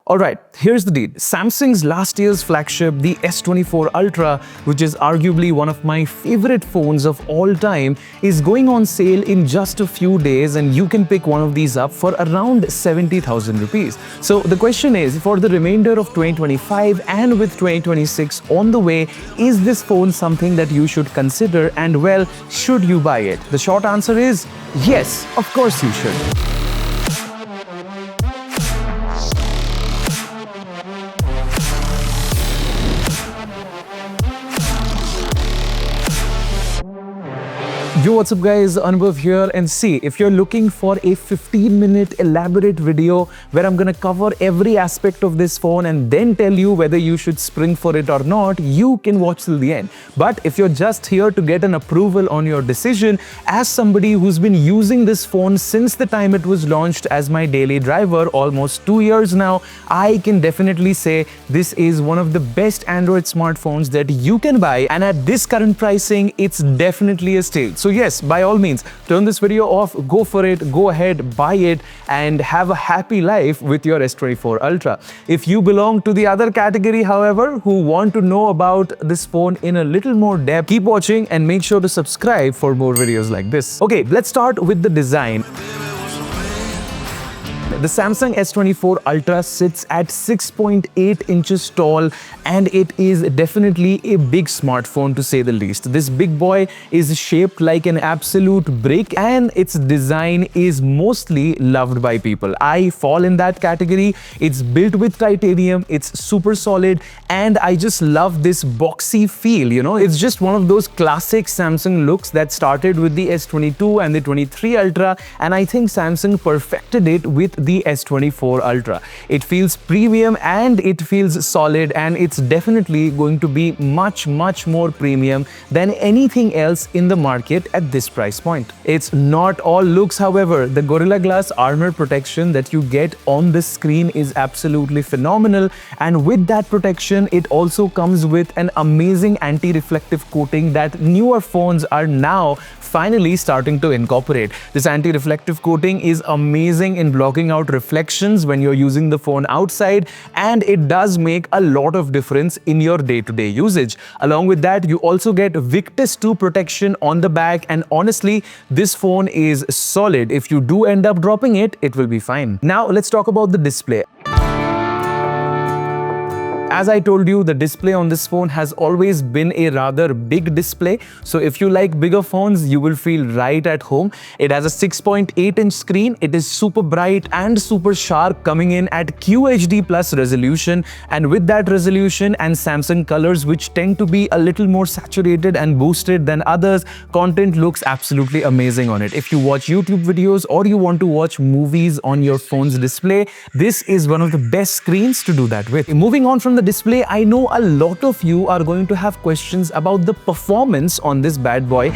Alright, here's the deal. Samsung's last year's flagship, the S24 Ultra, which is arguably one of my favorite phones of all time, is going on sale in just a few days, and you can pick one of these up for around 70,000 rupees. So the question is, for the remainder of 2025 and with 2026 on the way, is this phone something that you should consider, and well, should you buy it? The short answer is yes, of course you should. Yo, what's up guys, Anubhav here, and see, if you're looking for a 15-minute elaborate video where I'm gonna cover every aspect of this phone and then tell you whether you should spring for it or not, you can watch till the end. But if you're just here to get an approval on your decision, as somebody who's been using this phone since the time it was launched as my daily driver, almost 2 years now, I can definitely say this is one of the best Android smartphones that you can buy, and at this current pricing, it's definitely a steal. So yes, by all means, turn this video off, go for it, go ahead, buy it, and have a happy life with your S24 Ultra. If you belong to the other category, however, who want to know about this phone in a little more depth, keep watching and make sure to subscribe for more videos like this. Okay, let's start with the design. The Samsung S24 Ultra sits at 6.8 inches tall, and it is definitely a big smartphone to say the least. This big boy is shaped like an absolute brick, and its design is mostly loved by people. I fall in that category. It's built with titanium, it's super solid, and I just love this boxy feel, you know. It's just one of those classic Samsung looks that started with the S22 and the 23 Ultra, and I think Samsung perfected it with the S24 Ultra. It feels premium and it feels solid, and it's definitely going to be much more premium than anything else in the market at this price point. It's not all looks, however. The Gorilla Glass armor protection that you get on the screen is absolutely phenomenal, and with that protection, it also comes with an amazing anti-reflective coating that newer phones are now finally starting to incorporate. This anti-reflective coating is amazing in blocking out reflections when you're using the phone outside, and it does make a lot of difference in your day-to-day usage. Along with that, you also get Victus 2 protection on the back, and honestly, this phone is solid. If you do end up dropping it, it will be fine. Now, let's talk about the display. As I told you, the display on this phone has always been a rather big display. So if you like bigger phones, you will feel right at home. It has a 6.8-inch screen. It is super bright and super sharp, coming in at QHD plus resolution. And with that resolution and Samsung colors, which tend to be a little more saturated and boosted than others, content looks absolutely amazing on it. If you watch YouTube videos or you want to watch movies on your phone's display, this is one of the best screens to do that with. Moving on from the display, I know a lot of you are going to have questions about the performance on this bad boy,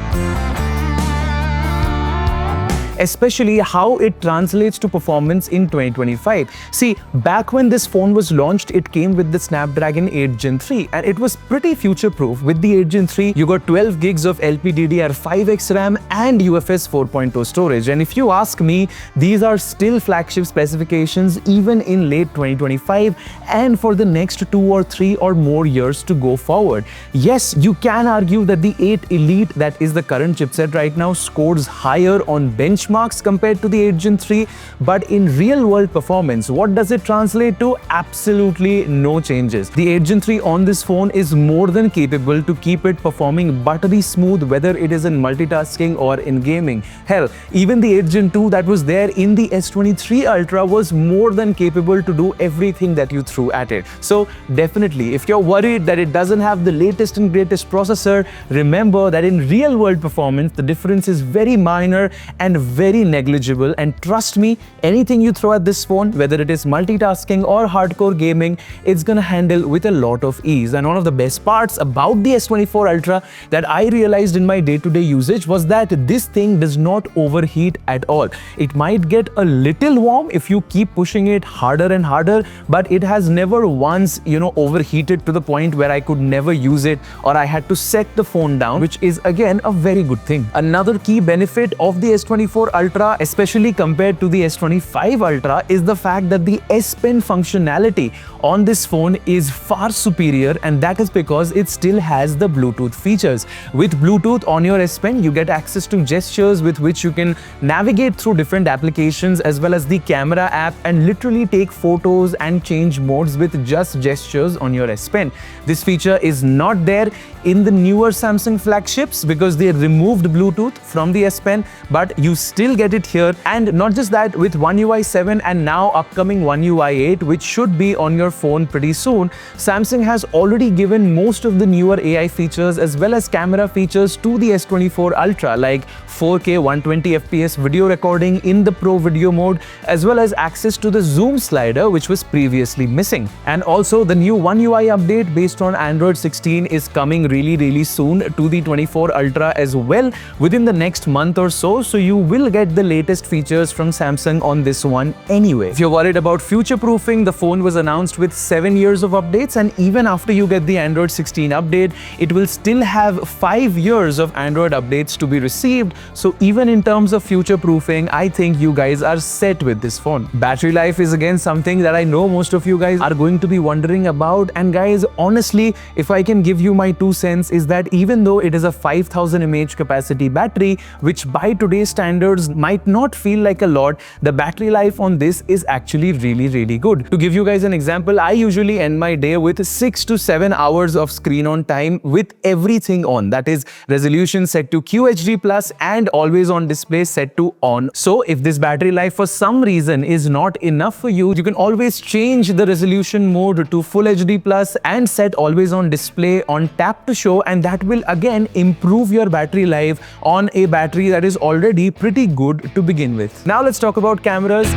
especially how it translates to performance in 2025. See, back when this phone was launched, it came with the Snapdragon 8 Gen 3, and it was pretty future-proof. With the 8 Gen 3, you got 12 gigs of LPDDR5X RAM and UFS 4.0 storage. And if you ask me, these are still flagship specifications even in late 2025 and for the next 2 or 3 or more years to go forward. Yes, you can argue that the 8 Elite, that is the current chipset right now, scores higher on benchmarks compared to the 8 Gen 3, but in real-world performance, what does it translate to? Absolutely no changes. The 8 Gen 3 on this phone is more than capable to keep it performing buttery smooth, whether it is in multitasking or in gaming. Hell, even the 8 Gen 2 that was there in the S23 Ultra was more than capable to do everything that you threw at it. So definitely, if you're worried that it doesn't have the latest and greatest processor, remember that in real-world performance, the difference is very minor and very negligible, and trust me, anything you throw at this phone, whether it is multitasking or hardcore gaming, it's gonna handle with a lot of ease. And one of the best parts about the S24 Ultra that I realized in my day-to-day usage was that this thing does not overheat at all. It might get a little warm if you keep pushing it harder and harder, but it has never once, overheated to the point where I could never use it or I had to set the phone down, which is again a very good thing. Another key benefit of the S24 S24 Ultra, especially compared to the S25 Ultra, is the fact that the S Pen functionality on this phone is far superior, and that is because it still has the Bluetooth features. With Bluetooth on your S Pen, you get access to gestures with which you can navigate through different applications, as well as the camera app, and literally take photos and change modes with just gestures on your S Pen. This feature is not there in the newer Samsung flagships because they removed Bluetooth from the S Pen, but you still get it here. And not just that, with OneUI 7 and now upcoming OneUI 8, which should be on your phone pretty soon, Samsung has already given most of the newer AI features as well as camera features to the S24 Ultra, like 4K 120fps video recording in the Pro video mode, as well as access to the zoom slider, which was previously missing. And also the new OneUI update based on Android 16 is coming really soon to the 24 Ultra as well within the next month or so you will get the latest features from Samsung on this one anyway. If you're worried about future proofing, the phone was announced with 7 years of updates, and even after you get the Android 16 update, it will still have 5 years of Android updates to be received. So even in terms of future proofing, I think you guys are set with this phone. Battery life is again something that I know most of you guys are going to be wondering about, and guys, honestly, if I can give you my 2 cents, is that even though it is a 5000 mAh capacity battery, which by today's standards might not feel like a lot, the battery life on this is actually really good. To give you guys an example, I usually end my day with 6 to 7 hours of screen on time with everything on, that is resolution set to QHD+ and always on display set to on. So if this battery life for some reason is not enough for you, you can always change the resolution mode to Full HD+ and set always on display on tap to show, and that will again improve your battery life on a battery that is already pretty good to begin with. Now let's talk about cameras.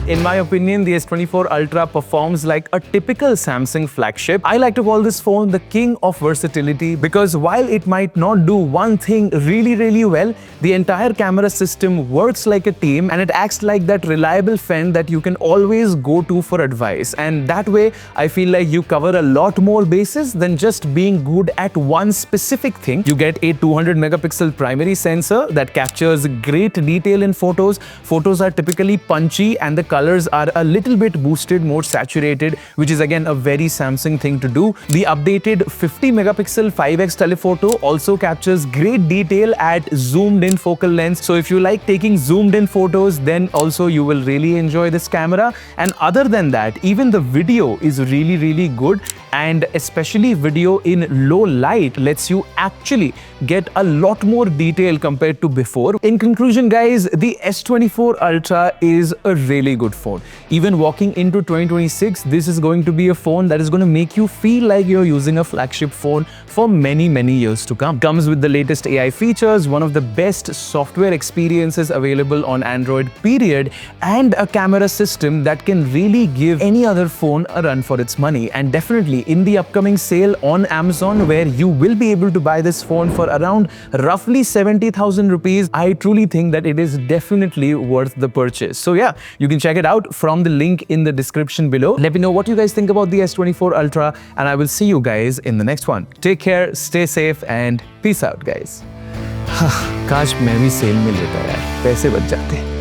In my opinion, the S24 Ultra performs like a typical Samsung flagship. I like to call this phone the king of versatility because while it might not do one thing really well, the entire camera system works like a team, and it acts like that reliable friend that you can always go to for advice. And that way, I feel like you cover a lot more bases than just being good at one specific thing. You get a 200 megapixel primary sensor that captures great detail in photos. Photos are typically punchy and the colors are a little bit boosted, more saturated, which is again a very Samsung thing to do. The updated 50 megapixel 5x telephoto also captures great detail at zoomed in focal length. So if you like taking zoomed in photos, then also you will really enjoy this camera. And other than that, even the video is really good, and especially video in low light lets you actually get a lot more detail compared to before. In conclusion, guys, the S24 Ultra is a really good phone. Even walking into 2026, this is going to be a phone that is going to make you feel like you're using a flagship phone for many years to come. Comes with the latest AI features, one of the best software experiences available on Android period, and a camera system that can really give any other phone a run for its money. And definitely in the upcoming sale on Amazon, where you will be able to buy this phone for around roughly 70,000 rupees, I truly think that it is definitely worth the purchase. So yeah, you can check it out from the link in the description below. Let me know what you guys think about the S24 Ultra, and I will see you guys in the next one. Take care, stay safe, and peace out, guys. काश मैं भी cell में लेता यार, पैसे बच जाते।